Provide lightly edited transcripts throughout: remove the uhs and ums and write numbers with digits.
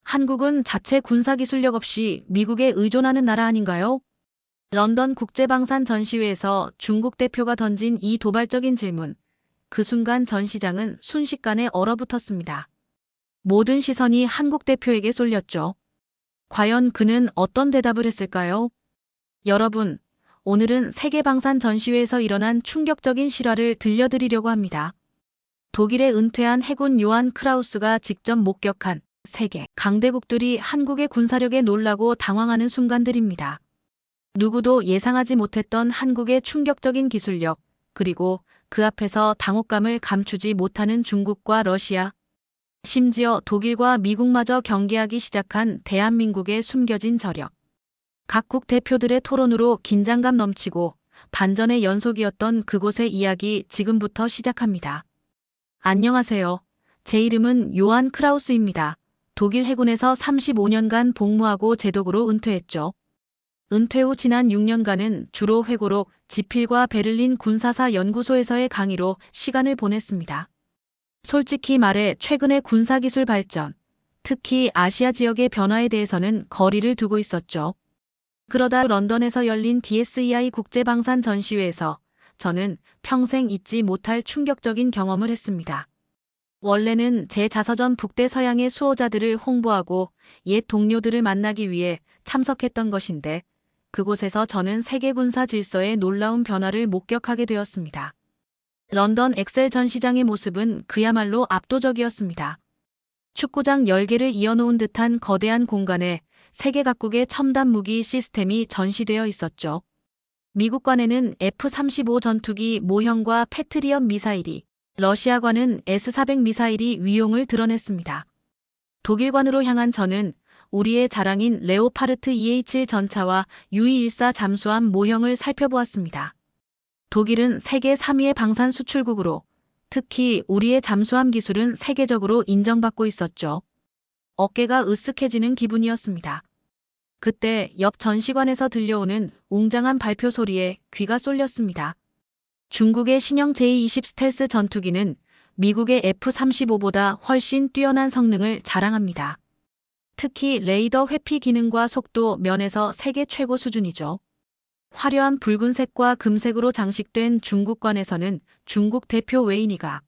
한국은 자체 군사기술력 없이 미국에 의존하는 나라 아닌가요? 런던 국제방산 전시회에서 중국 대표가 던진 이 도발적인 질문. 그 순간 전 시장은 순식간에 얼어붙었습니다. 모든 시선이 한국 대표에게 쏠렸죠. 과연 그는 어떤 대답을 했을까요? 여러분, 오늘은 세계방산 전시회에서 일어난 충격적인 실화를 들려드리려고 합니다. 독일의 은퇴한 해군 요한 크라우스가 직접 목격한 세계 강대국들이 한국의 군사력에 놀라고 당황하는 순간들입니다. 누구도 예상하지 못했던 한국의 충격적인 기술력, 그리고 그 앞에서 당혹감을 감추지 못하는 중국과 러시아, 심지어 독일과 미국마저 경계하기 시작한 대한민국의 숨겨진 저력. 각국 대표들의 토론으로 긴장감 넘치고 반전의 연속이었던 그곳의 이야기 지금부터 시작합니다. 안녕하세요. 제 이름은 요한 크라우스입니다. 독일 해군에서 35년간 복무하고 제독으로 은퇴했죠. 은퇴 후 지난 6년간은 주로 회고록, 지필과 베를린 군사사 연구소에서의 강의로 시간을 보냈습니다. 솔직히 말해 최근의 군사기술 발전, 특히 아시아 지역의 변화에 대해서는 거리를 두고 있었죠. 그러다 런던에서 열린 DSEI 국제방산 전시회에서 저는 평생 잊지 못할 충격적인 경험을 했습니다. 원래는 제 자서전 북대서양의 수호자들을 홍보하고 옛 동료들을 만나기 위해 참석했던 것인데 그곳에서 저는 세계 군사 질서의 놀라운 변화를 목격하게 되었습니다. 런던 엑셀 전시장의 모습은 그야말로 압도적이었습니다. 축구장 10개를 이어놓은 듯한 거대한 공간에 세계 각국의 첨단 무기 시스템이 전시되어 있었죠. 미국관에는 F-35 전투기 모형과 패트리엇 미사일이, 러시아관은 S-400 미사일이 위용을 드러냈습니다. 독일관으로 향한 저는 우리의 자랑인 레오파르트 EH 전차와 U-214 잠수함 모형을 살펴보았습니다. 독일은 세계 3위의 방산 수출국으로 특히 우리의 잠수함 기술은 세계적으로 인정받고 있었죠. 어깨가 으쓱해지는 기분이었습니다. 그때 옆 전시관에서 들려오는 웅장한 발표 소리에 귀가 쏠렸습니다. 중국의 신형 J-20 스텔스 전투기는 미국의 F-35보다 훨씬 뛰어난 성능을 자랑합니다. 특히 레이더 회피 기능과 속도 면에서 세계 최고 수준이죠. 화려한 붉은색과 금색으로 장식된 중국관에서는 중국 대표 웨이니가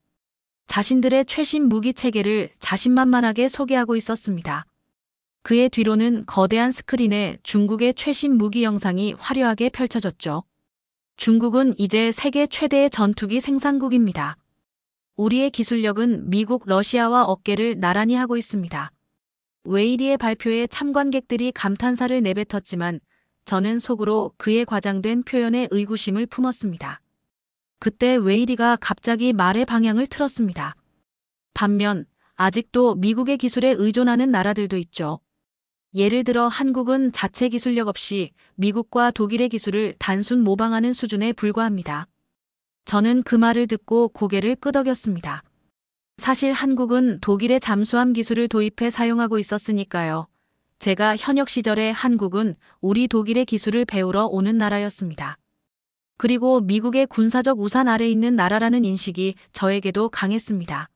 자신들의 최신 무기 체계를 자신만만하게 소개하고 있었습니다. 그의 뒤로는 거대한 스크린에 중국의 최신 무기 영상이 화려하게 펼쳐졌죠. 중국은 이제 세계 최대의 전투기 생산국입니다. 우리의 기술력은 미국, 러시아와 어깨를 나란히 하고 있습니다. 웨이리의 발표에 참관객들이 감탄사를 내뱉었지만 저는 속으로 그의 과장된 표현에 의구심을 품었습니다. 그때 웨이리가 갑자기 말의 방향을 틀었습니다. 반면 아직도 미국의 기술에 의존하는 나라들도 있죠. 예를 들어 한국은 자체 기술력 없이 미국과 독일의 기술을 단순 모방하는 수준에 불과합니다. 저는 그 말을 듣고 고개를 끄덕였습니다. 사실 한국은 독일의 잠수함 기술을 도입해 사용하고 있었으니까요. 제가 현역 시절에 한국은 우리 독일의 기술을 배우러 오는 나라였습니다. 그리고 미국의 군사적 우산 아래 있는 나라라는 인식이 저에게도 강했습니다.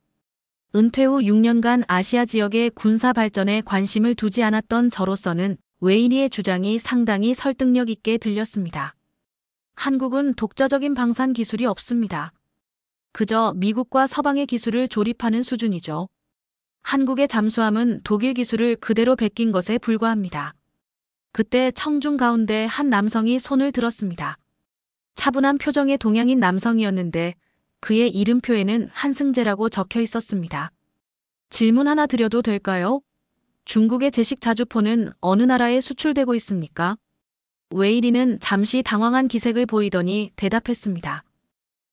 은퇴 후 6년간 아시아 지역의 군사 발전에 관심을 두지 않았던 저로서는 웨이니의 주장이 상당히 설득력 있게 들렸습니다. 한국은 독자적인 방산 기술이 없습니다. 그저 미국과 서방의 기술을 조립하는 수준이죠. 한국의 잠수함은 독일 기술을 그대로 베낀 것에 불과합니다. 그때 청중 가운데 한 남성이 손을 들었습니다. 차분한 표정의 동양인 남성이었는데 그의 이름표에는 한승재라고 적혀 있었습니다. 질문 하나 드려도 될까요? 중국의 제식 자주포는 어느 나라에 수출되고 있습니까? 웨이리는 잠시 당황한 기색을 보이더니 대답했습니다.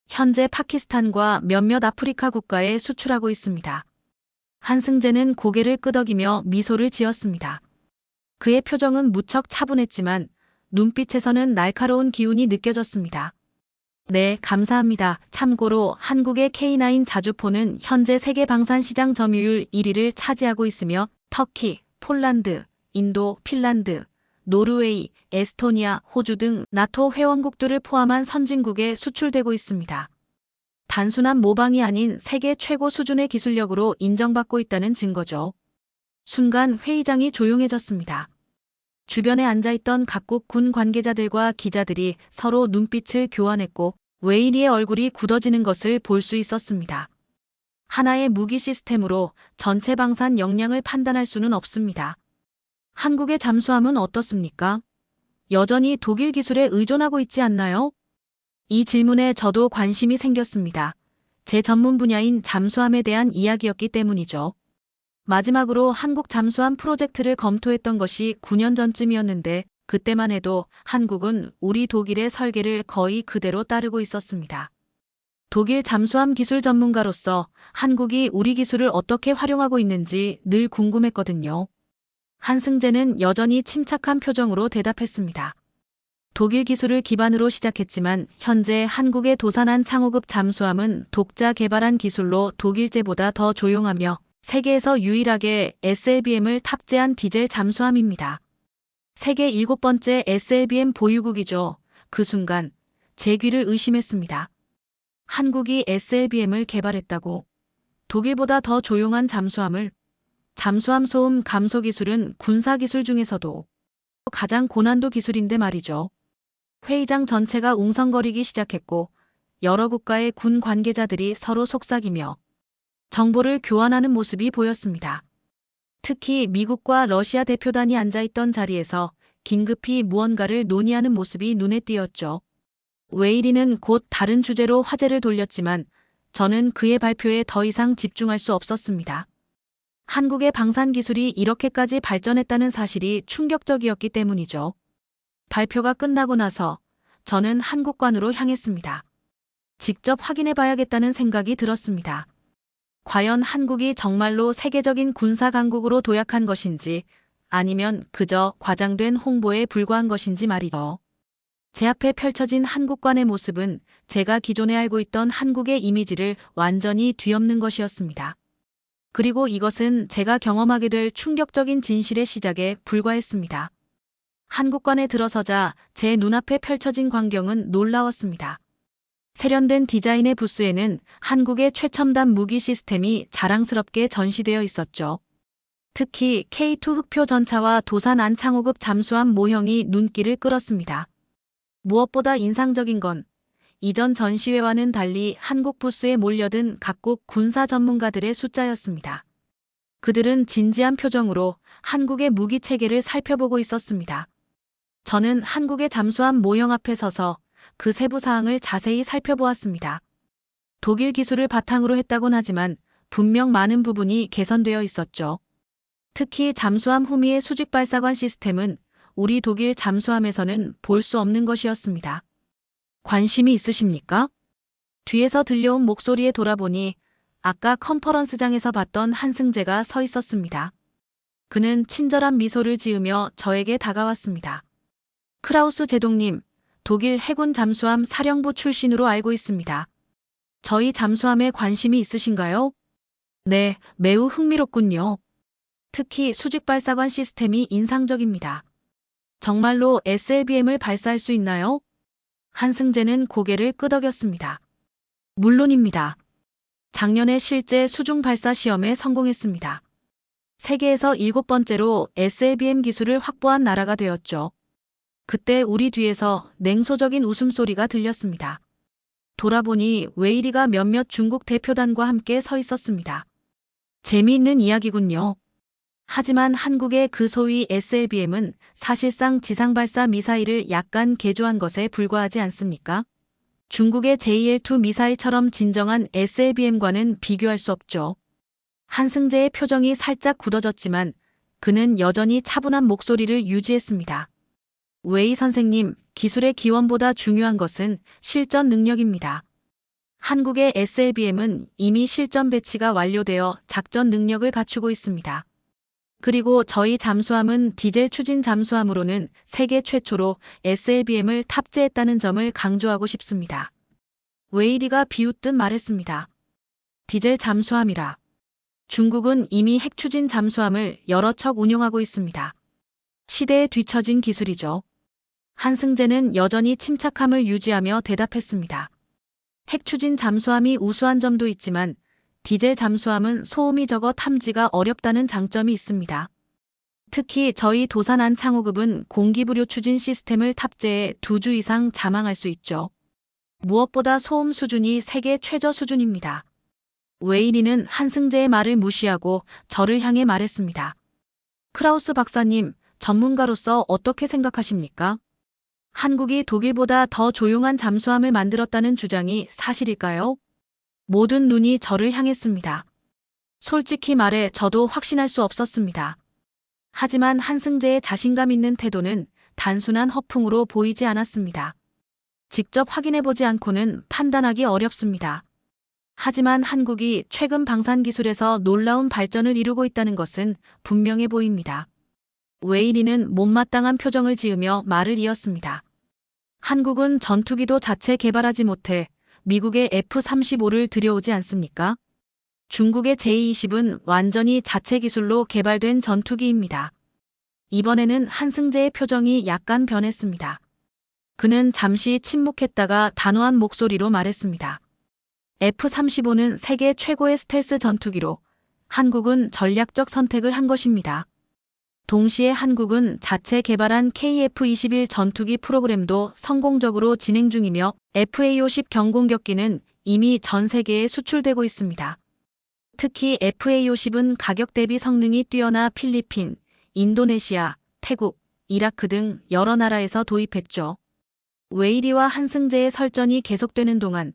현재 파키스탄과 몇몇 아프리카 국가에 수출하고 있습니다. 한승재는 고개를 끄덕이며 미소를 지었습니다. 그의 표정은 무척 차분했지만 눈빛에서는 날카로운 기운이 느껴졌습니다. 네, 감사합니다. 참고로 한국의 K9 자주포는 현재 세계 방산 시장 점유율 1위를 차지하고 있으며 터키, 폴란드, 인도, 핀란드, 노르웨이, 에스토니아, 호주 등 나토 회원국들을 포함한 선진국에 수출되고 있습니다. 단순한 모방이 아닌 세계 최고 수준의 기술력으로 인정받고 있다는 증거죠. 순간 회의장이 조용해졌습니다. 주변에 앉아있던 각국 군 관계자들과 기자들이 서로 눈빛을 교환했고 웨이리의 얼굴이 굳어지는 것을 볼 수 있었습니다. 하나의 무기 시스템으로 전체 방산 역량을 판단할 수는 없습니다. 한국의 잠수함은 어떻습니까? 여전히 독일 기술에 의존하고 있지 않나요? 이 질문에 저도 관심이 생겼습니다. 제 전문 분야인 잠수함에 대한 이야기였기 때문이죠. 마지막으로 한국 잠수함 프로젝트를 검토했던 것이 9년 전쯤이었는데 그때만 해도 한국은 우리 독일의 설계를 거의 그대로 따르고 있었습니다. 독일 잠수함 기술 전문가로서 한국이 우리 기술을 어떻게 활용하고 있는지 늘 궁금했거든요. 한승재는 여전히 침착한 표정으로 대답했습니다. 독일 기술을 기반으로 시작했지만 현재 한국의 도산한 창호급 잠수함은 독자 개발한 기술로 독일제보다 더 조용하며 세계에서 유일하게 SLBM을 탑재한 디젤 잠수함입니다. 세계 7번째 SLBM 보유국이죠. 그 순간 제 귀를 의심했습니다. 한국이 SLBM을 개발했다고? 독일보다 더 조용한 잠수함을? 잠수함 소음 감소 기술은 군사 기술 중에서도 가장 고난도 기술인데 말이죠. 회의장 전체가 웅성거리기 시작했고 여러 국가의 군 관계자들이 서로 속삭이며 정보를 교환하는 모습이 보였습니다. 특히 미국과 러시아 대표단이 앉아있던 자리에서 긴급히 무언가를 논의하는 모습이 눈에 띄었죠. 웨이리는 곧 다른 주제로 화제를 돌렸지만 저는 그의 발표에 더 이상 집중할 수 없었습니다. 한국의 방산 기술이 이렇게까지 발전했다는 사실이 충격적이었기 때문이죠. 발표가 끝나고 나서 저는 한국관으로 향했습니다. 직접 확인해 봐야겠다는 생각이 들었습니다. 과연 한국이 정말로 세계적인 군사 강국으로 도약한 것인지 아니면 그저 과장된 홍보에 불과한 것인지 말이죠. 제 앞에 펼쳐진 한국관의 모습은 제가 기존에 알고 있던 한국의 이미지를 완전히 뒤엎는 것이었습니다. 그리고 이것은 제가 경험하게 될 충격적인 진실의 시작에 불과했습니다. 한국관에 들어서자 제 눈앞에 펼쳐진 광경은 놀라웠습니다. 세련된 디자인의 부스에는 한국의 최첨단 무기 시스템이 자랑스럽게 전시되어 있었죠. 특히 K2 흑표 전차와 도산 안창호급 잠수함 모형이 눈길을 끌었습니다. 무엇보다 인상적인 건 이전 전시회와는 달리 한국 부스에 몰려든 각국 군사 전문가들의 숫자였습니다. 그들은 진지한 표정으로 한국의 무기 체계를 살펴보고 있었습니다. 저는 한국의 잠수함 모형 앞에 서서 그 세부 사항을 자세히 살펴보았습니다. 독일 기술을 바탕으로 했다곤 하지만 분명 많은 부분이 개선되어 있었죠. 특히 잠수함 후미의 수직 발사관 시스템은 우리 독일 잠수함에서는 볼 수 없는 것이었습니다. 관심이 있으십니까? 뒤에서 들려온 목소리에 돌아보니 아까 컨퍼런스장에서 봤던 한승재가 서 있었습니다. 그는 친절한 미소를 지으며 저에게 다가왔습니다. 크라우스 제독님, 독일 해군 잠수함 사령부 출신으로 알고 있습니다. 저희 잠수함에 관심이 있으신가요? 네, 매우 흥미롭군요. 특히 수직 발사관 시스템이 인상적입니다. 정말로 SLBM을 발사할 수 있나요? 한승재는 고개를 끄덕였습니다. 물론입니다. 작년에 실제 수중 발사 시험에 성공했습니다. 세계에서 7번째로 SLBM 기술을 확보한 나라가 되었죠. 그때 우리 뒤에서 냉소적인 웃음소리가 들렸습니다. 돌아보니 웨이리가 몇몇 중국 대표단과 함께 서 있었습니다. 재미있는 이야기군요. 하지만 한국의 그 소위 SLBM은 사실상 지상발사 미사일을 약간 개조한 것에 불과하지 않습니까? 중국의 JL-2 미사일처럼 진정한 SLBM과는 비교할 수 없죠. 한승재의 표정이 살짝 굳어졌지만 그는 여전히 차분한 목소리를 유지했습니다. 웨이 선생님, 기술의 기원보다 중요한 것은 실전 능력입니다. 한국의 SLBM은 이미 실전 배치가 완료되어 작전 능력을 갖추고 있습니다. 그리고 저희 잠수함은 디젤 추진 잠수함으로는 세계 최초로 SLBM을 탑재했다는 점을 강조하고 싶습니다. 웨이리가 비웃듯 말했습니다. 디젤 잠수함이라. 중국은 이미 핵 추진 잠수함을 여러 척 운용하고 있습니다. 시대에 뒤처진 기술이죠. 한승재는 여전히 침착함을 유지하며 대답했습니다. 핵 추진 잠수함이 우수한 점도 있지만 디젤 잠수함은 소음이 적어 탐지가 어렵다는 장점이 있습니다. 특히 저희 도산 안창호급은 공기부료 추진 시스템을 탑재해 2주 이상 잠항할 수 있죠. 무엇보다 소음 수준이 세계 최저 수준입니다. 웨이리는 한승재의 말을 무시하고 저를 향해 말했습니다. 크라우스 박사님, 전문가로서 어떻게 생각하십니까? 한국이 독일보다 더 조용한 잠수함을 만들었다는 주장이 사실일까요? 모든 눈이 저를 향했습니다. 솔직히 말해 저도 확신할 수 없었습니다. 하지만 한승재의 자신감 있는 태도는 단순한 허풍으로 보이지 않았습니다. 직접 확인해보지 않고는 판단하기 어렵습니다. 하지만 한국이 최근 방산 기술에서 놀라운 발전을 이루고 있다는 것은 분명해 보입니다. 웨이리는 못마땅한 표정을 지으며 말을 이었습니다. 한국은 전투기도 자체 개발하지 못해 미국의 F-35를 들여오지 않습니까? 중국의 J-20은 완전히 자체 기술로 개발된 전투기입니다. 이번에는 한승재의 표정이 약간 변했습니다. 그는 잠시 침묵했다가 단호한 목소리로 말했습니다. F-35는 세계 최고의 스텔스 전투기로 한국은 전략적 선택을 한 것입니다. 동시에 한국은 자체 개발한 KF-21 전투기 프로그램도 성공적으로 진행 중이며 FA-50 경공격기는 이미 전 세계에 수출되고 있습니다. 특히 FA-50은 가격 대비 성능이 뛰어나 필리핀, 인도네시아, 태국, 이라크 등 여러 나라에서 도입했죠. 웨이리와 한승재의 설전이 계속되는 동안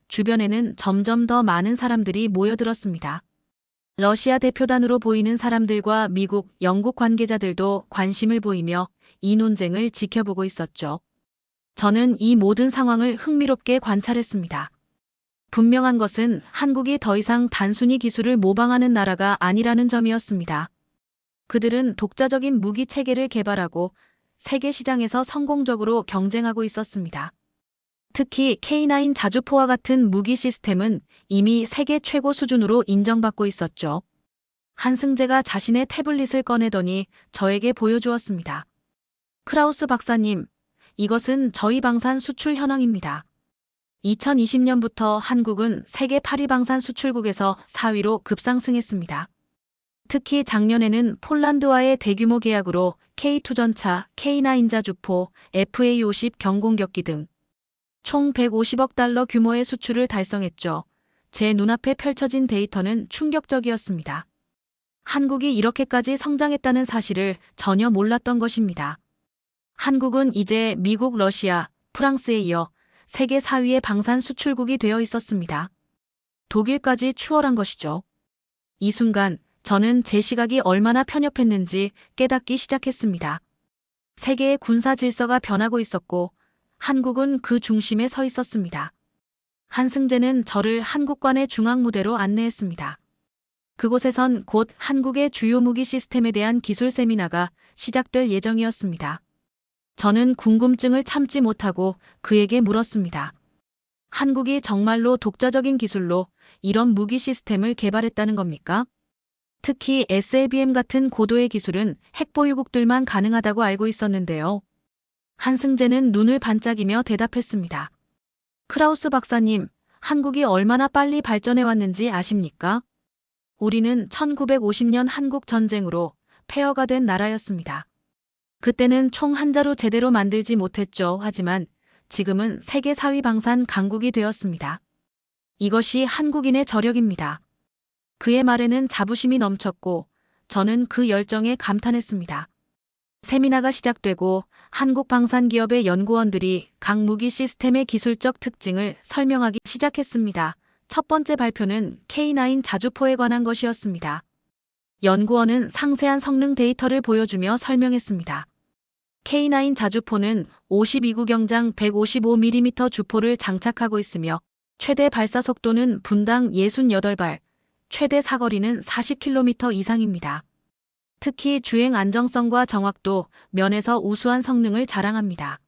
주변에는 점점 더 많은 사람들이 모여들었습니다. 러시아 대표단으로 보이는 사람들과 미국, 영국 관계자들도 관심을 보이며 이 논쟁을 지켜보고 있었죠. 저는 이 모든 상황을 흥미롭게 관찰했습니다. 분명한 것은 한국이 더 이상 단순히 기술을 모방하는 나라가 아니라는 점이었습니다. 그들은 독자적인 무기 체계를 개발하고 세계 시장에서 성공적으로 경쟁하고 있었습니다. 특히 K9 자주포와 같은 무기 시스템은 이미 세계 최고 수준으로 인정받고 있었죠. 한승재가 자신의 태블릿을 꺼내더니 저에게 보여주었습니다. 크라우스 박사님, 이것은 저희 방산 수출 현황입니다. 2020년부터 한국은 세계 8위 방산 수출국에서 4위로 급상승했습니다. 특히 작년에는 폴란드와의 대규모 계약으로 K2 전차, K9 자주포, FA-50 경공격기 등 총 150억 달러 규모의 수출을 달성했죠. 제 눈앞에 펼쳐진 데이터는 충격적이었습니다. 한국이 이렇게까지 성장했다는 사실을 전혀 몰랐던 것입니다. 한국은 이제 미국, 러시아, 프랑스에 이어 세계 4위의 방산 수출국이 되어 있었습니다. 독일까지 추월한 것이죠. 이 순간 저는 제 시각이 얼마나 편협했는지 깨닫기 시작했습니다. 세계의 군사 질서가 변하고 있었고 한국은 그 중심에 서 있었습니다. 한승재는 저를 한국관의 중앙무대로 안내했습니다. 그곳에선 곧 한국의 주요 무기 시스템에 대한 기술 세미나가 시작될 예정이었습니다. 저는 궁금증을 참지 못하고 그에게 물었습니다. 한국이 정말로 독자적인 기술로 이런 무기 시스템을 개발했다는 겁니까? 특히 SLBM 같은 고도의 기술은 핵보유국들만 가능하다고 알고 있었는데요. 한승재는 눈을 반짝이며 대답했습니다. 크라우스 박사님, 한국이 얼마나 빨리 발전해 왔는지 아십니까? 우리는 1950년 한국 전쟁으로 폐허가 된 나라였습니다. 그때는 총 한 자루 제대로 만들지 못했죠. 하지만 지금은 세계 4위 방산 강국이 되었습니다. 이것이 한국인의 저력입니다. 그의 말에는 자부심이 넘쳤고 저는 그 열정에 감탄했습니다. 세미나가 시작되고 한국 방산 기업의 연구원들이 각 무기 시스템의 기술적 특징을 설명하기 시작했습니다. 첫 번째 발표는 K9 자주포에 관한 것이었습니다. 연구원은 상세한 성능 데이터를 보여주며 설명했습니다. K9 자주포는 52구 경장 155mm 주포를 장착하고 있으며 최대 발사 속도는 분당 68발, 최대 사거리는 40km 이상입니다. 특히 주행 안정성과 정확도 면에서 우수한 성능을 자랑합니다.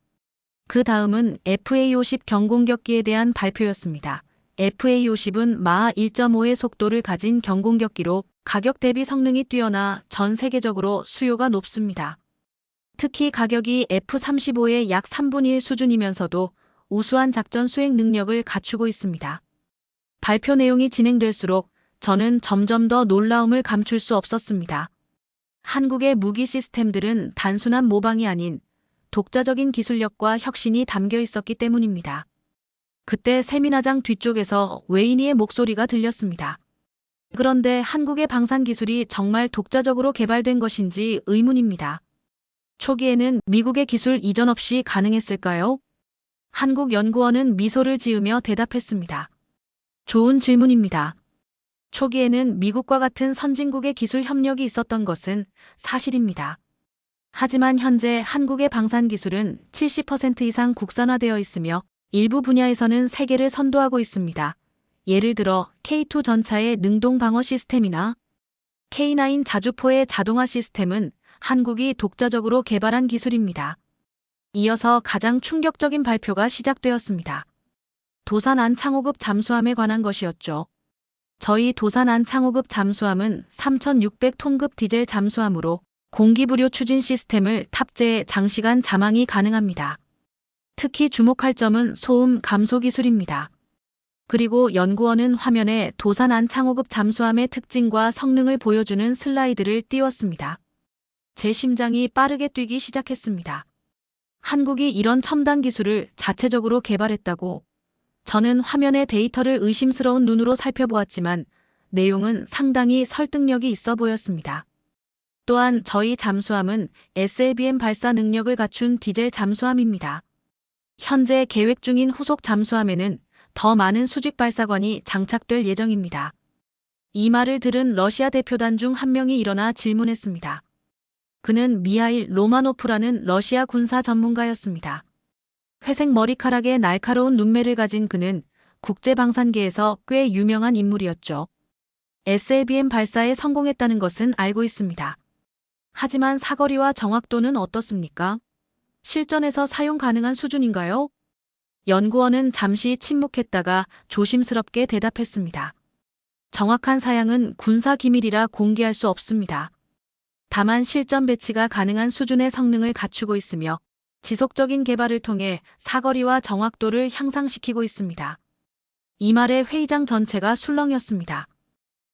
그 다음은 FA-50 경공격기에 대한 발표였습니다. FA-50은 마하 1.5의 속도를 가진 경공격기로 가격 대비 성능이 뛰어나 전 세계적으로 수요가 높습니다. 특히 가격이 F-35의 약 3분의 1 수준이면서도 우수한 작전 수행 능력을 갖추고 있습니다. 발표 내용이 진행될수록 저는 점점 더 놀라움을 감출 수 없었습니다. 한국의 무기 시스템들은 단순한 모방이 아닌 독자적인 기술력과 혁신이 담겨 있었기 때문입니다. 그때 세미나장 뒤쪽에서 웨이니의 목소리가 들렸습니다. 그런데 한국의 방산 기술이 정말 독자적으로 개발된 것인지 의문입니다. 초기에는 미국의 기술 이전 없이 가능했을까요? 한국연구원은 미소를 지으며 대답했습니다. 좋은 질문입니다. 초기에는 미국과 같은 선진국의 기술 협력이 있었던 것은 사실입니다. 하지만 현재 한국의 방산 기술은 70% 이상 국산화되어 있으며 일부 분야에서는 세계를 선도하고 있습니다. 예를 들어 K2 전차의 능동 방어 시스템이나 K9 자주포의 자동화 시스템은 한국이 독자적으로 개발한 기술입니다. 이어서 가장 충격적인 발표가 시작되었습니다. 도산 안창호급 잠수함에 관한 것이었죠. 저희 도산 안창호급 잠수함은 3,600톤급 디젤 잠수함으로 공기부료 추진 시스템을 탑재해 장시간 잠항이 가능합니다. 특히 주목할 점은 소음 감소 기술입니다. 그리고 연구원은 화면에 도산 안창호급 잠수함의 특징과 성능을 보여주는 슬라이드를 띄웠습니다. 제 심장이 빠르게 뛰기 시작했습니다. 한국이 이런 첨단 기술을 자체적으로 개발했다고. 저는 화면의 데이터를 의심스러운 눈으로 살펴보았지만 내용은 상당히 설득력이 있어 보였습니다. 또한 저희 잠수함은 SLBM 발사 능력을 갖춘 디젤 잠수함입니다. 현재 계획 중인 후속 잠수함에는 더 많은 수직 발사관이 장착될 예정입니다. 이 말을 들은 러시아 대표단 중 한 명이 일어나 질문했습니다. 그는 미하일 로마노프라는 러시아 군사 전문가였습니다. 회색 머리카락에 날카로운 눈매를 가진 그는 국제방산계에서 꽤 유명한 인물이었죠. SLBM 발사에 성공했다는 것은 알고 있습니다. 하지만 사거리와 정확도는 어떻습니까? 실전에서 사용 가능한 수준인가요? 연구원은 잠시 침묵했다가 조심스럽게 대답했습니다. 정확한 사양은 군사 기밀이라 공개할 수 없습니다. 다만 실전 배치가 가능한 수준의 성능을 갖추고 있으며 지속적인 개발을 통해 사거리와 정확도를 향상시키고 있습니다. 이 말에 회의장 전체가 술렁였습니다.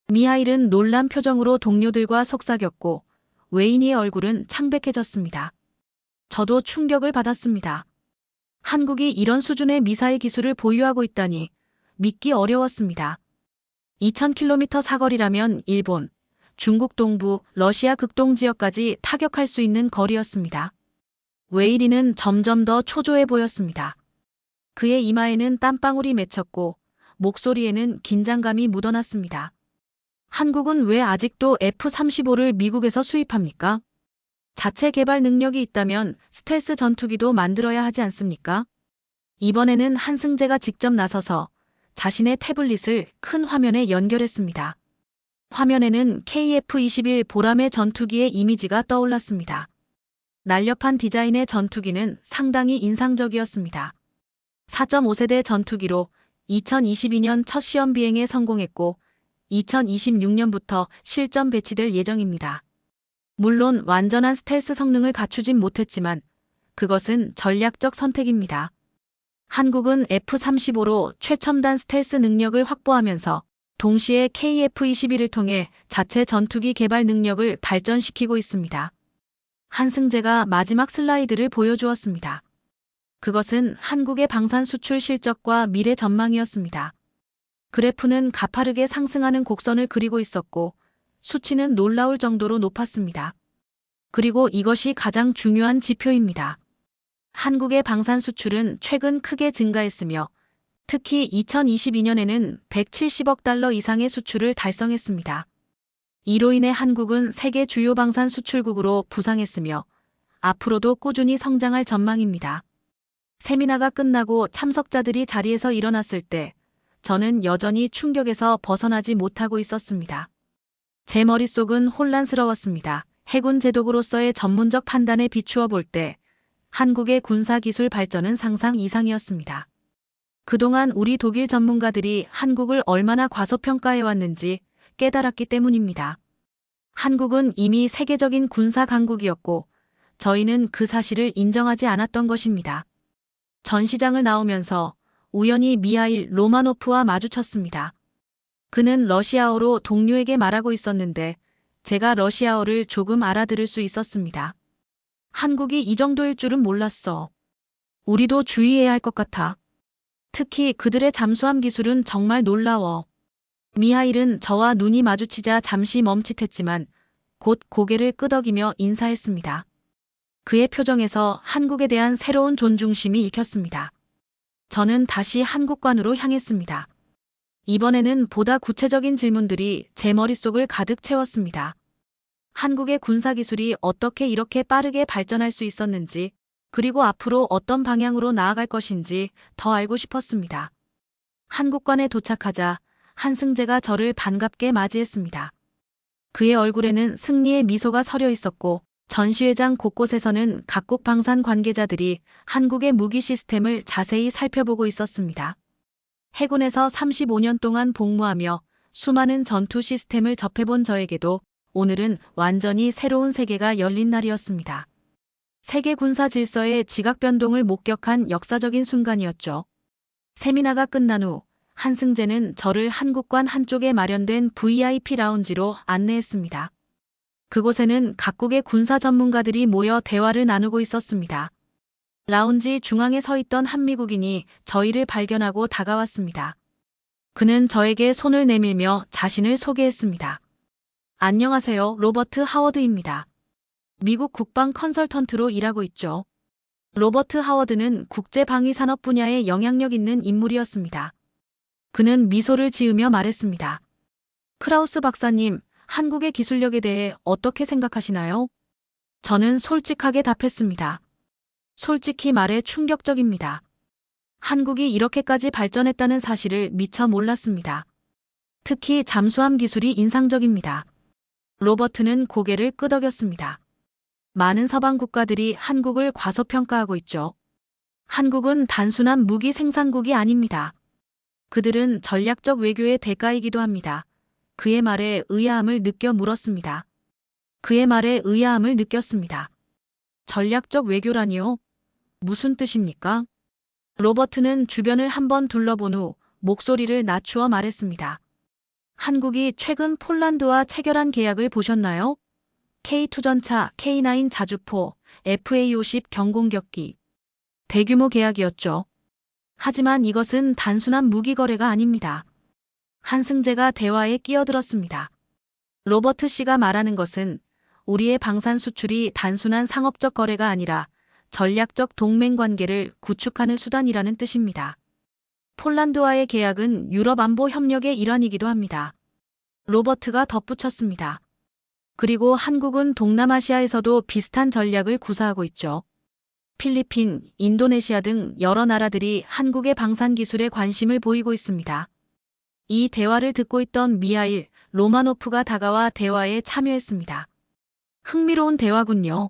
미하일은 놀란 표정으로 동료들과 속삭였고 웨이니의 얼굴은 창백해졌습니다. 저도 충격을 받았습니다. 한국이 이런 수준의 미사일 기술을 보유하고 있다니 믿기 어려웠습니다. 2000km 사거리라면 일본, 중국 동부, 러시아 극동 지역까지 타격할 수 있는 거리였습니다. 웨이리는 점점 더 초조해 보였습니다. 그의 이마에는 땀방울이 맺혔고 목소리에는 긴장감이 묻어났습니다. 한국은 왜 아직도 F-35를 미국에서 수입합니까? 자체 개발 능력이 있다면 스텔스 전투기도 만들어야 하지 않습니까? 이번에는 한승재가 직접 나서서 자신의 태블릿을 큰 화면에 연결했습니다. 화면에는 KF-21 보람의 전투기의 이미지가 떠올랐습니다. 날렵한 디자인의 전투기는 상당히 인상적이었습니다. 4.5세대 전투기로 2022년 첫 시험 비행에 성공했고 2026년부터 실전 배치될 예정입니다. 물론 완전한 스텔스 성능을 갖추진 못했지만 그것은 전략적 선택입니다. 한국은 F-35로 최첨단 스텔스 능력을 확보하면서 동시에 KF-21을 통해 자체 전투기 개발 능력을 발전시키고 있습니다. 한승재가 마지막 슬라이드를 보여주었습니다. 그것은 한국의 방산 수출 실적과 미래 전망이었습니다. 그래프는 가파르게 상승하는 곡선을 그리고 있었고 수치는 놀라울 정도로 높았습니다. 그리고 이것이 가장 중요한 지표입니다. 한국의 방산 수출은 최근 크게 증가했으며 특히 2022년에는 170억 달러 이상의 수출을 달성했습니다. 이로 인해 한국은 세계 주요 방산 수출국으로 부상했으며 앞으로도 꾸준히 성장할 전망입니다. 세미나가 끝나고 참석자들이 자리에서 일어났을 때 저는 여전히 충격에서 벗어나지 못하고 있었습니다. 제 머릿속은 혼란스러웠습니다. 해군 제독으로서의 전문적 판단에 비추어 볼 때 한국의 군사기술 발전은 상상 이상이었습니다. 그동안 우리 독일 전문가들이 한국을 얼마나 과소평가해왔는지 깨달았기 때문입니다. 한국은 이미 세계적인 군사 강국이었고 저희는 그 사실을 인정하지 않았던 것입니다. 전시장을 나오면서 우연히 미하일 로마노프와 마주쳤습니다. 그는 러시아어로 동료에게 말하고 있었는데 제가 러시아어를 조금 알아들을 수 있었습니다. 한국이 이 정도일 줄은 몰랐어. 우리도 주의해야 할 것 같아. 특히 그들의 잠수함 기술은 정말 놀라워. 미하일은 저와 눈이 마주치자 잠시 멈칫했지만 곧 고개를 끄덕이며 인사했습니다. 그의 표정에서 한국에 대한 새로운 존중심이 익혔습니다. 저는 다시 한국관으로 향했습니다. 이번에는 보다 구체적인 질문들이 제 머릿속을 가득 채웠습니다. 한국의 군사기술이 어떻게 이렇게 빠르게 발전할 수 있었는지, 그리고 앞으로 어떤 방향으로 나아갈 것인지 더 알고 싶었습니다. 한국관에 도착하자 한승재가 저를 반갑게 맞이했습니다. 그의 얼굴에는 승리의 미소가 서려 있었고 전시회장 곳곳에서는 각국 방산 관계자들이 한국의 무기 시스템을 자세히 살펴보고 있었습니다. 해군에서 35년 동안 복무하며 수많은 전투 시스템을 접해본 저에게도 오늘은 완전히 새로운 세계가 열린 날이었습니다. 세계 군사 질서의 지각 변동을 목격한 역사적인 순간이었죠. 세미나가 끝난 후 한승재는 저를 한국관 한쪽에 마련된 VIP 라운지로 안내했습니다. 그곳에는 각국의 군사 전문가들이 모여 대화를 나누고 있었습니다. 라운지 중앙에 서 있던 한 미국인이 저희를 발견하고 다가왔습니다. 그는 저에게 손을 내밀며 자신을 소개했습니다. 안녕하세요, 로버트 하워드입니다. 미국 국방 컨설턴트로 일하고 있죠. 로버트 하워드는 국제방위산업 분야에 영향력 있는 인물이었습니다. 그는 미소를 지으며 말했습니다. 크라우스 박사님, 한국의 기술력에 대해 어떻게 생각하시나요? 저는 솔직하게 답했습니다. 솔직히 말해 충격적입니다. 한국이 이렇게까지 발전했다는 사실을 미처 몰랐습니다. 특히 잠수함 기술이 인상적입니다. 로버트는 고개를 끄덕였습니다. 많은 서방 국가들이 한국을 과소평가하고 있죠. 한국은 단순한 무기 생산국이 아닙니다. 그들은 전략적 외교의 대가이기도 합니다. 그의 말에 의아함을 느껴 물었습니다. 그의 말에 의아함을 느꼈습니다. 전략적 외교라니요? 무슨 뜻입니까? 로버트는 주변을 한번 둘러본 후 목소리를 낮추어 말했습니다. 한국이 최근 폴란드와 체결한 계약을 보셨나요? K2 전차, K9 자주포, FA-50 경공격기. 대규모 계약이었죠. 하지만 이것은 단순한 무기 거래가 아닙니다. 한승재가 대화에 끼어들었습니다. 로버트 씨가 말하는 것은 우리의 방산 수출이 단순한 상업적 거래가 아니라 전략적 동맹 관계를 구축하는 수단이라는 뜻입니다. 폴란드와의 계약은 유럽 안보 협력의 일환이기도 합니다. 로버트가 덧붙였습니다. 그리고 한국은 동남아시아에서도 비슷한 전략을 구사하고 있죠. 필리핀, 인도네시아 등 여러 나라들이 한국의 방산 기술에 관심을 보이고 있습니다. 이 대화를 듣고 있던 미하일 로마노프가 다가와 대화에 참여했습니다. 흥미로운 대화군요.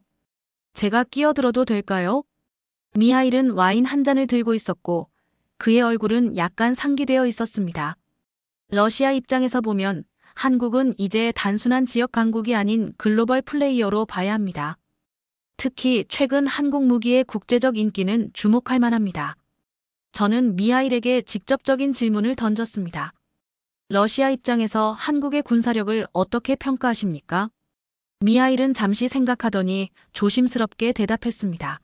제가 끼어들어도 될까요? 미하일은 와인 한 잔을 들고 있었고 그의 얼굴은 약간 상기되어 있었습니다. 러시아 입장에서 보면 한국은 이제 단순한 지역 강국이 아닌 글로벌 플레이어로 봐야 합니다. 특히 최근 한국 무기의 국제적 인기는 주목할 만합니다. 저는 미하일에게 직접적인 질문을 던졌습니다. 러시아 입장에서 한국의 군사력을 어떻게 평가하십니까? 미하일은 잠시 생각하더니 조심스럽게 대답했습니다.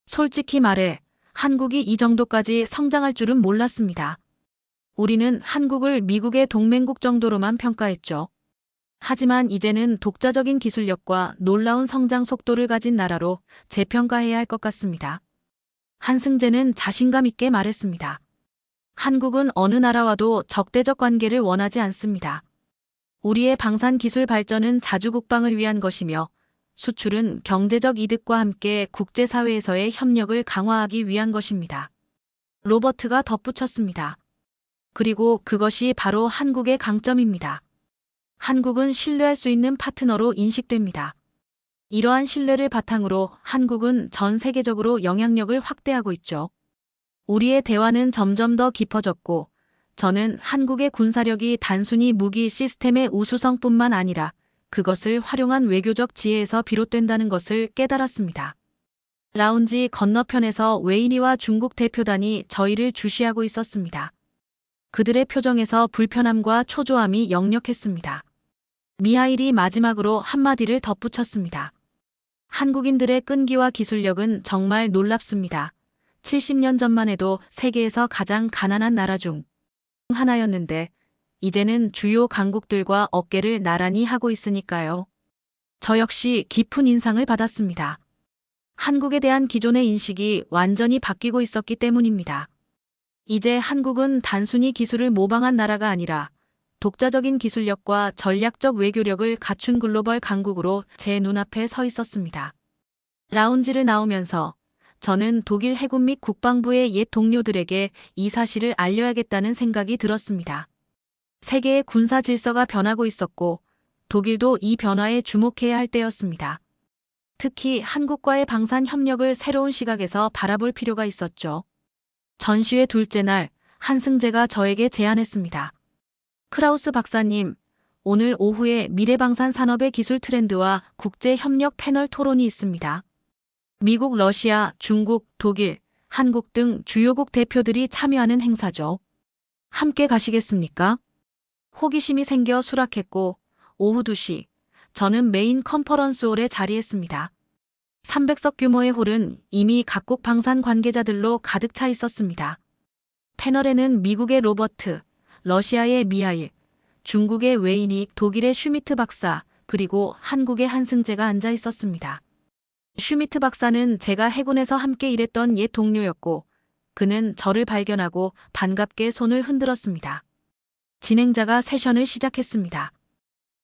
솔직히 말해 한국이 이 정도까지 성장할 줄은 몰랐습니다. 우리는 한국을 미국의 동맹국 정도로만 평가했죠. 하지만 이제는 독자적인 기술력과 놀라운 성장 속도를 가진 나라로 재평가해야 할 것 같습니다. 한승재는 자신감 있게 말했습니다. 한국은 어느 나라와도 적대적 관계를 원하지 않습니다. 우리의 방산 기술 발전은 자주 국방을 위한 것이며 수출은 경제적 이득과 함께 국제사회에서의 협력을 강화하기 위한 것입니다. 로버트가 덧붙였습니다. 그리고 그것이 바로 한국의 강점입니다. 한국은 신뢰할 수 있는 파트너로 인식됩니다. 이러한 신뢰를 바탕으로 한국은 전 세계적으로 영향력을 확대하고 있죠. 우리의 대화는 점점 더 깊어졌고 저는 한국의 군사력이 단순히 무기 시스템의 우수성뿐만 아니라 그것을 활용한 외교적 지혜에서 비롯된다는 것을 깨달았습니다. 라운지 건너편에서 웨이니와 중국 대표단이 저희를 주시하고 있었습니다. 그들의 표정에서 불편함과 초조함이 역력했습니다. 미하일이 마지막으로 한마디를 덧붙였습니다. 한국인들의 끈기와 기술력은 정말 놀랍습니다. 70년 전만 해도 세계에서 가장 가난한 나라 중 하나였는데 이제는 주요 강국들과 어깨를 나란히 하고 있으니까요. 저 역시 깊은 인상을 받았습니다. 한국에 대한 기존의 인식이 완전히 바뀌고 있었기 때문입니다. 이제 한국은 단순히 기술을 모방한 나라가 아니라 독자적인 기술력과 전략적 외교력을 갖춘 글로벌 강국으로 제 눈앞에 서 있었습니다. 라운지를 나오면서 저는 독일 해군 및 국방부의 옛 동료들에게 이 사실을 알려야겠다는 생각이 들었습니다. 세계의 군사 질서가 변하고 있었고 독일도 이 변화에 주목해야 할 때였습니다. 특히 한국과의 방산 협력을 새로운 시각에서 바라볼 필요가 있었죠. 전시회 둘째 날 한승재가 저에게 제안했습니다. 크라우스 박사님, 오늘 오후에 미래방산 산업의 기술 트렌드와 국제 협력 패널 토론이 있습니다. 미국, 러시아, 중국, 독일, 한국 등 주요국 대표들이 참여하는 행사죠. 함께 가시겠습니까? 호기심이 생겨 수락했고 오후 2시 저는 메인 컨퍼런스홀에 자리했습니다. 300석 규모의 홀은 이미 각국 방산 관계자들로 가득 차 있었습니다. 패널에는 미국의 로버트, 러시아의 미하일, 중국의 웨이닉, 독일의 슈미트 박사, 그리고 한국의 한승재가 앉아 있었습니다. 슈미트 박사는 제가 해군에서 함께 일했던 옛 동료였고 그는 저를 발견하고 반갑게 손을 흔들었습니다. 진행자가 세션을 시작했습니다.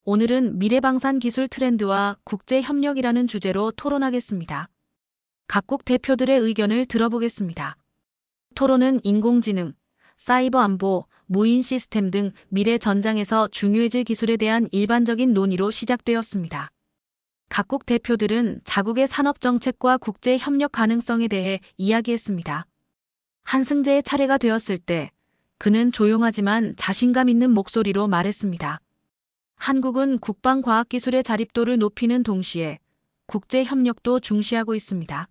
오늘은 미래방산 기술 트렌드와 국제협력이라는 주제로 토론하겠습니다. 각국 대표들의 의견을 들어보겠습니다. 토론은 인공지능, 사이버 안보, 무인 시스템 등 미래 전장에서 중요해질 기술에 대한 일반적인 논의로 시작되었습니다. 각국 대표들은 자국의 산업 정책과 국제 협력 가능성에 대해 이야기했습니다. 한승재의 차례가 되었을 때 그는 조용하지만 자신감 있는 목소리로 말했습니다. 한국은 국방과학기술의 자립도를 높이는 동시에 국제 협력도 중시하고 있습니다.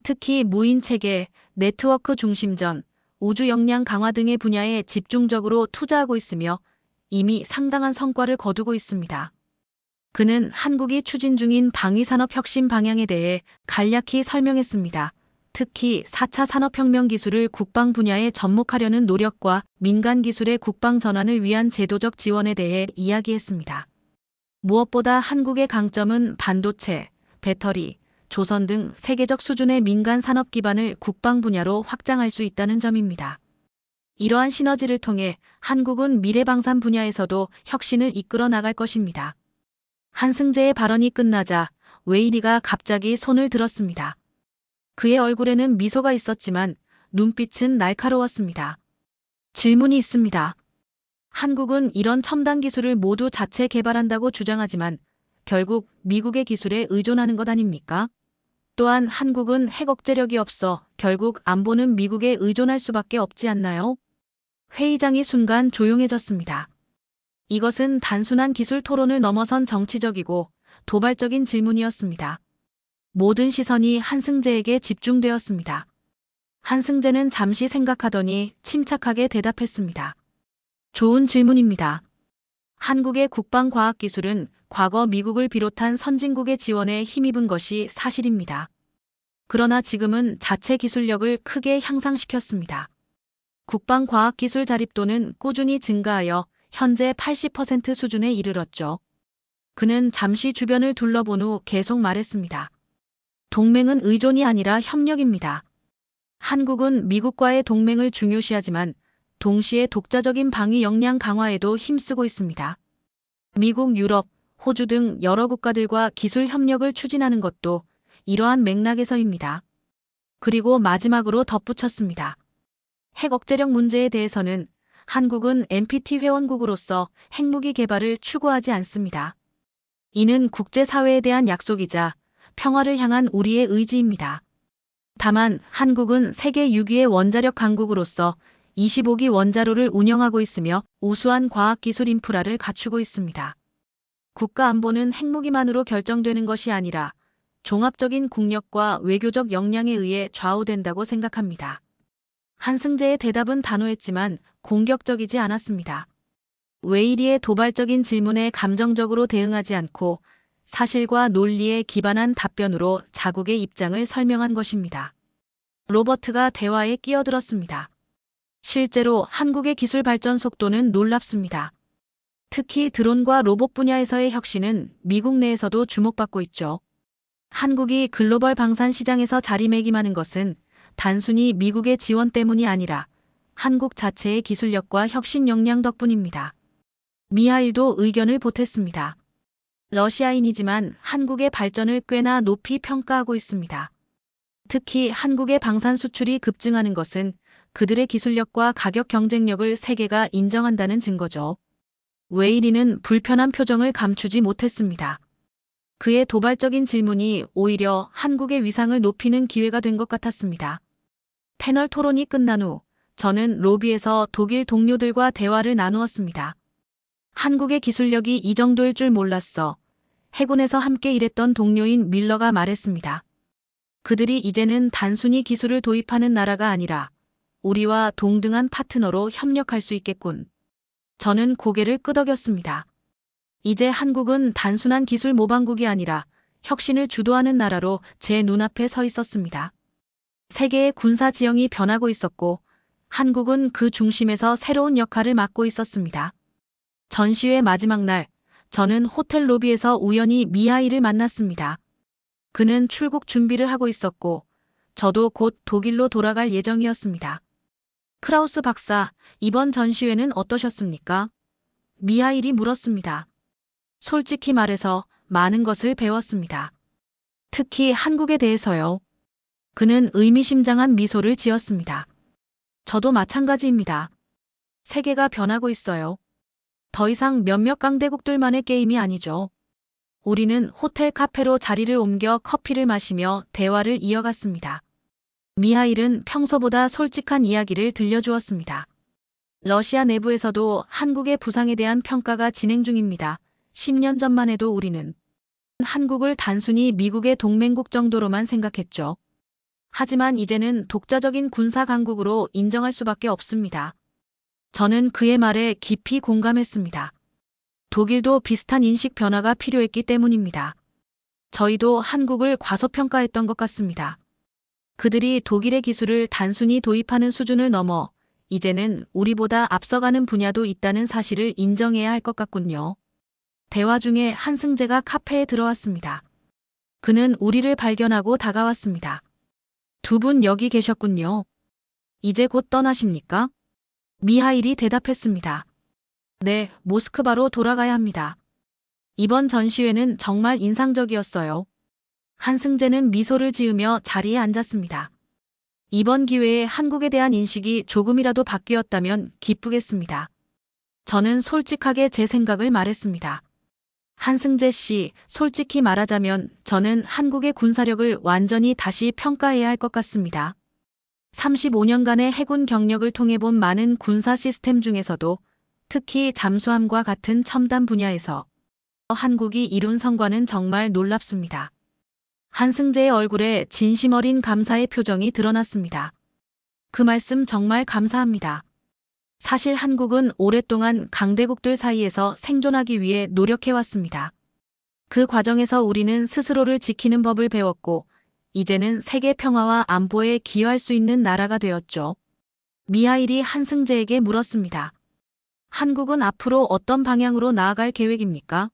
특히 무인체계, 네트워크 중심전, 우주 역량 강화 등의 분야에 집중적으로 투자하고 있으며 이미 상당한 성과를 거두고 있습니다. 그는 한국이 추진 중인 방위산업 혁신 방향에 대해 간략히 설명했습니다. 특히 4차 산업혁명 기술을 국방 분야에 접목하려는 노력과 민간 기술의 국방 전환을 위한 제도적 지원에 대해 이야기했습니다. 무엇보다 한국의 강점은 반도체, 배터리, 조선 등 세계적 수준의 민간 산업 기반을 국방 분야로 확장할 수 있다는 점입니다. 이러한 시너지를 통해 한국은 미래방산 분야에서도 혁신을 이끌어 나갈 것입니다. 한승재의 발언이 끝나자 웨이리가 갑자기 손을 들었습니다. 그의 얼굴에는 미소가 있었지만 눈빛은 날카로웠습니다. 질문이 있습니다. 한국은 이런 첨단 기술을 모두 자체 개발한다고 주장하지만 결국 미국의 기술에 의존하는 것 아닙니까? 또한 한국은 핵 억제력이 없어 결국 안보는 미국에 의존할 수밖에 없지 않나요? 회의장이 순간 조용해졌습니다. 이것은 단순한 기술 토론을 넘어선 정치적이고 도발적인 질문이었습니다. 모든 시선이 한승재에게 집중되었습니다. 한승재는 잠시 생각하더니 침착하게 대답했습니다. 좋은 질문입니다. 한국의 국방과학기술은 과거 미국을 비롯한 선진국의 지원에 힘입은 것이 사실입니다. 그러나 지금은 자체 기술력을 크게 향상시켰습니다. 국방과학기술 자립도는 꾸준히 증가하여 현재 80% 수준에 이르렀죠. 그는 잠시 주변을 둘러본 후 계속 말했습니다. 동맹은 의존이 아니라 협력입니다. 한국은 미국과의 동맹을 중요시하지만 동시에 독자적인 방위 역량 강화에도 힘쓰고 있습니다. 미국, 유럽, 호주 등 여러 국가들과 기술 협력을 추진하는 것도 이러한 맥락에서입니다. 그리고 마지막으로 덧붙였습니다. 핵 억제력 문제에 대해서는 한국은 NPT 회원국으로서 핵무기 개발을 추구하지 않습니다. 이는 국제사회에 대한 약속이자 평화를 향한 우리의 의지입니다. 다만 한국은 세계 6위의 원자력 강국으로서 25기 원자로를 운영하고 있으며 우수한 과학기술 인프라를 갖추고 있습니다. 국가 안보는 핵무기만으로 결정되는 것이 아니라 종합적인 국력과 외교적 역량에 의해 좌우된다고 생각합니다. 한승재의 대답은 단호했지만 공격적이지 않았습니다. 웨이리의 도발적인 질문에 감정적으로 대응하지 않고 사실과 논리에 기반한 답변으로 자국의 입장을 설명한 것입니다. 로버트가 대화에 끼어들었습니다. 실제로 한국의 기술 발전 속도는 놀랍습니다. 특히 드론과 로봇 분야에서의 혁신은 미국 내에서도 주목받고 있죠. 한국이 글로벌 방산 시장에서 자리매김하는 것은 단순히 미국의 지원 때문이 아니라 한국 자체의 기술력과 혁신 역량 덕분입니다. 미하일도 의견을 보탰습니다. 러시아인이지만 한국의 발전을 꽤나 높이 평가하고 있습니다. 특히 한국의 방산 수출이 급증하는 것은 그들의 기술력과 가격 경쟁력을 세계가 인정한다는 증거죠. 웨이리는 불편한 표정을 감추지 못했습니다. 그의 도발적인 질문이 오히려 한국의 위상을 높이는 기회가 된 것 같았습니다. 패널 토론이 끝난 후 저는 로비에서 독일 동료들과 대화를 나누었습니다. 한국의 기술력이 이 정도일 줄 몰랐어. 해군에서 함께 일했던 동료인 밀러가 말했습니다. 그들이 이제는 단순히 기술을 도입하는 나라가 아니라 우리와 동등한 파트너로 협력할 수 있겠군. 저는 고개를 끄덕였습니다. 이제 한국은 단순한 기술 모방국이 아니라 혁신을 주도하는 나라로 제 눈앞에 서 있었습니다. 세계의 군사 지형이 변하고 있었고 한국은 그 중심에서 새로운 역할을 맡고 있었습니다. 전시회 마지막 날, 저는 호텔 로비에서 우연히 미하일을 만났습니다. 그는 출국 준비를 하고 있었고 저도 곧 독일로 돌아갈 예정이었습니다. 크라우스 박사, 이번 전시회는 어떠셨습니까? 미하일이 물었습니다. 솔직히 말해서 많은 것을 배웠습니다. 특히 한국에 대해서요. 그는 의미심장한 미소를 지었습니다. 저도 마찬가지입니다. 세계가 변하고 있어요. 더 이상 몇몇 강대국들만의 게임이 아니죠. 우리는 호텔 카페로 자리를 옮겨 커피를 마시며 대화를 이어갔습니다. 미하일은 평소보다 솔직한 이야기를 들려주었습니다. 러시아 내부에서도 한국의 부상에 대한 평가가 진행 중입니다. 10년 전만 해도 우리는 한국을 단순히 미국의 동맹국 정도로만 생각했죠. 하지만 이제는 독자적인 군사 강국으로 인정할 수밖에 없습니다. 저는 그의 말에 깊이 공감했습니다. 독일도 비슷한 인식 변화가 필요했기 때문입니다. 저희도 한국을 과소평가했던 것 같습니다. 그들이 독일의 기술을 단순히 도입하는 수준을 넘어 이제는 우리보다 앞서가는 분야도 있다는 사실을 인정해야 할 것 같군요. 대화 중에 한승재가 카페에 들어왔습니다. 그는 우리를 발견하고 다가왔습니다. 두 분 여기 계셨군요. 이제 곧 떠나십니까? 미하일이 대답했습니다. 네, 모스크바로 돌아가야 합니다. 이번 전시회는 정말 인상적이었어요. 한승재는 미소를 지으며 자리에 앉았습니다. 이번 기회에 한국에 대한 인식이 조금이라도 바뀌었다면 기쁘겠습니다. 저는 솔직하게 제 생각을 말했습니다. 한승재 씨, 솔직히 말하자면 저는 한국의 군사력을 완전히 다시 평가해야 할 것 같습니다. 35년간의 해군 경력을 통해 본 많은 군사 시스템 중에서도 특히 잠수함과 같은 첨단 분야에서 한국이 이룬 성과는 정말 놀랍습니다. 한승재의 얼굴에 진심 어린 감사의 표정이 드러났습니다. 그 말씀 정말 감사합니다. 사실 한국은 오랫동안 강대국들 사이에서 생존하기 위해 노력해왔습니다. 그 과정에서 우리는 스스로를 지키는 법을 배웠고 이제는 세계 평화와 안보에 기여할 수 있는 나라가 되었죠. 미하일이 한승재에게 물었습니다. 한국은 앞으로 어떤 방향으로 나아갈 계획입니까?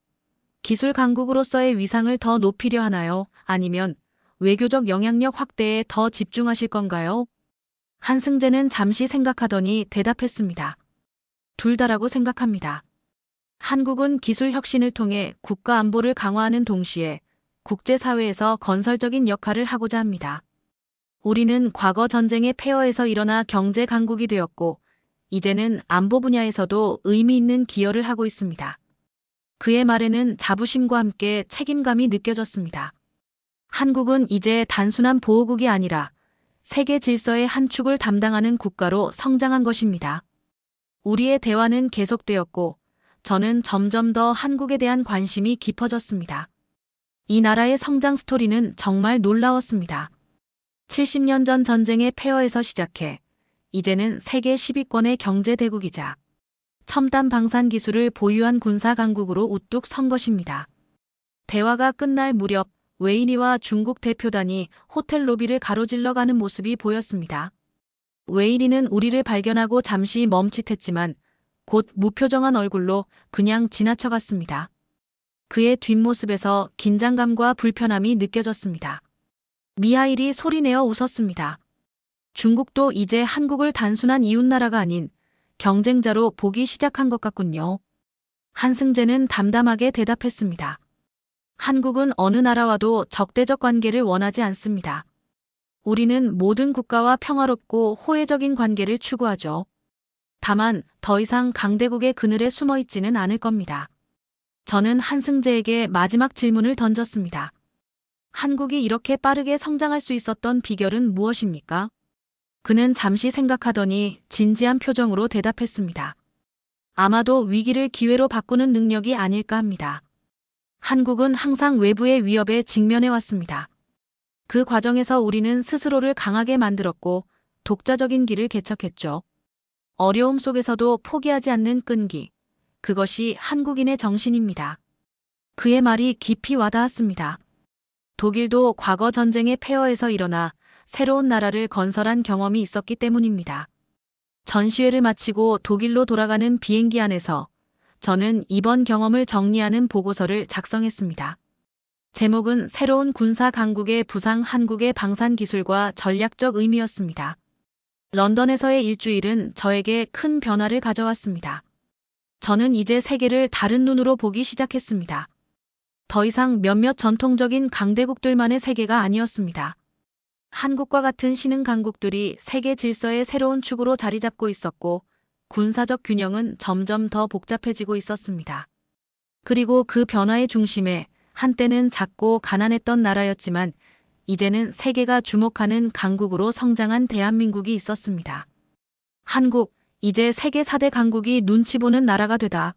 기술 강국으로서의 위상을 더 높이려 하나요? 아니면 외교적 영향력 확대에 더 집중하실 건가요? 한승재는 잠시 생각하더니 대답했습니다. 둘 다라고 생각합니다. 한국은 기술 혁신을 통해 국가 안보를 강화하는 동시에 국제사회에서 건설적인 역할을 하고자 합니다. 우리는 과거 전쟁의 폐허에서 일어나 경제 강국이 되었고 이제는 안보 분야에서도 의미 있는 기여를 하고 있습니다. 그의 말에는 자부심과 함께 책임감이 느껴졌습니다. 한국은 이제 단순한 보호국이 아니라 세계 질서의 한 축을 담당하는 국가로 성장한 것입니다. 우리의 대화는 계속되었고 저는 점점 더 한국에 대한 관심이 깊어졌습니다. 이 나라의 성장 스토리는 정말 놀라웠습니다. 70년 전 전쟁의 폐허에서 시작해 이제는 세계 10위권의 경제 대국이자 첨단 방산 기술을 보유한 군사 강국으로 우뚝 선 것입니다. 대화가 끝날 무렵 웨이리와 중국 대표단이 호텔 로비를 가로질러 가는 모습이 보였습니다. 웨이리는 우리를 발견하고 잠시 멈칫했지만 곧 무표정한 얼굴로 그냥 지나쳐갔습니다. 그의 뒷모습에서 긴장감과 불편함이 느껴졌습니다. 미하일이 소리내어 웃었습니다. 중국도 이제 한국을 단순한 이웃나라가 아닌 경쟁자로 보기 시작한 것 같군요. 한승재는 담담하게 대답했습니다. 한국은 어느 나라와도 적대적 관계를 원하지 않습니다. 우리는 모든 국가와 평화롭고 호혜적인 관계를 추구하죠. 다만 더 이상 강대국의 그늘에 숨어 있지는 않을 겁니다. 저는 한승재에게 마지막 질문을 던졌습니다. 한국이 이렇게 빠르게 성장할 수 있었던 비결은 무엇입니까? 그는 잠시 생각하더니 진지한 표정으로 대답했습니다. 아마도 위기를 기회로 바꾸는 능력이 아닐까 합니다. 한국은 항상 외부의 위협에 직면해 왔습니다. 그 과정에서 우리는 스스로를 강하게 만들었고 독자적인 길을 개척했죠. 어려움 속에서도 포기하지 않는 끈기. 그것이 한국인의 정신입니다. 그의 말이 깊이 와닿았습니다. 독일도 과거 전쟁의 폐허에서 일어나 새로운 나라를 건설한 경험이 있었기 때문입니다. 전시회를 마치고 독일로 돌아가는 비행기 안에서 저는 이번 경험을 정리하는 보고서를 작성했습니다. 제목은 새로운 군사 강국의 부상 한국의 방산 기술과 전략적 의미였습니다. 런던에서의 일주일은 저에게 큰 변화를 가져왔습니다. 저는 이제 세계를 다른 눈으로 보기 시작했습니다. 더 이상 몇몇 전통적인 강대국들만의 세계가 아니었습니다. 한국과 같은 신흥 강국들이 세계 질서의 새로운 축으로 자리 잡고 있었고 군사적 균형은 점점 더 복잡해지고 있었습니다. 그리고 그 변화의 중심에 한때는 작고 가난했던 나라였지만 이제는 세계가 주목하는 강국으로 성장한 대한민국이 있었습니다. 한국, 이제 세계 4대 강국이 눈치 보는 나라가 되다.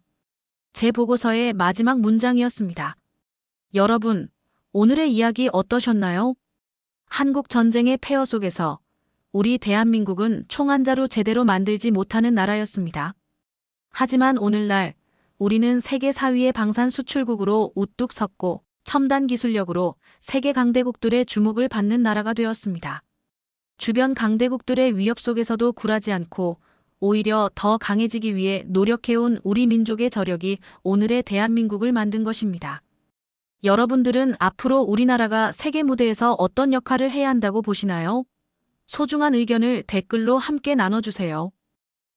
제 보고서의 마지막 문장이었습니다. 여러분, 오늘의 이야기 어떠셨나요? 한국 전쟁의 폐허 속에서 우리 대한민국은 총 한 자루 제대로 만들지 못하는 나라였습니다. 하지만 오늘날 우리는 세계 4위의 방산 수출국으로 우뚝 섰고 첨단 기술력으로 세계 강대국들의 주목을 받는 나라가 되었습니다. 주변 강대국들의 위협 속에서도 굴하지 않고 오히려 더 강해지기 위해 노력해온 우리 민족의 저력이 오늘의 대한민국을 만든 것입니다. 여러분들은 앞으로 우리나라가 세계 무대에서 어떤 역할을 해야 한다고 보시나요? 소중한 의견을 댓글로 함께 나눠주세요.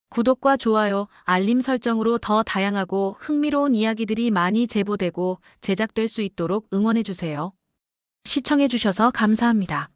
구독과 좋아요, 알림 설정으로 더 다양하고 흥미로운 이야기들이 많이 제보되고 제작될 수 있도록 응원해주세요. 시청해주셔서 감사합니다.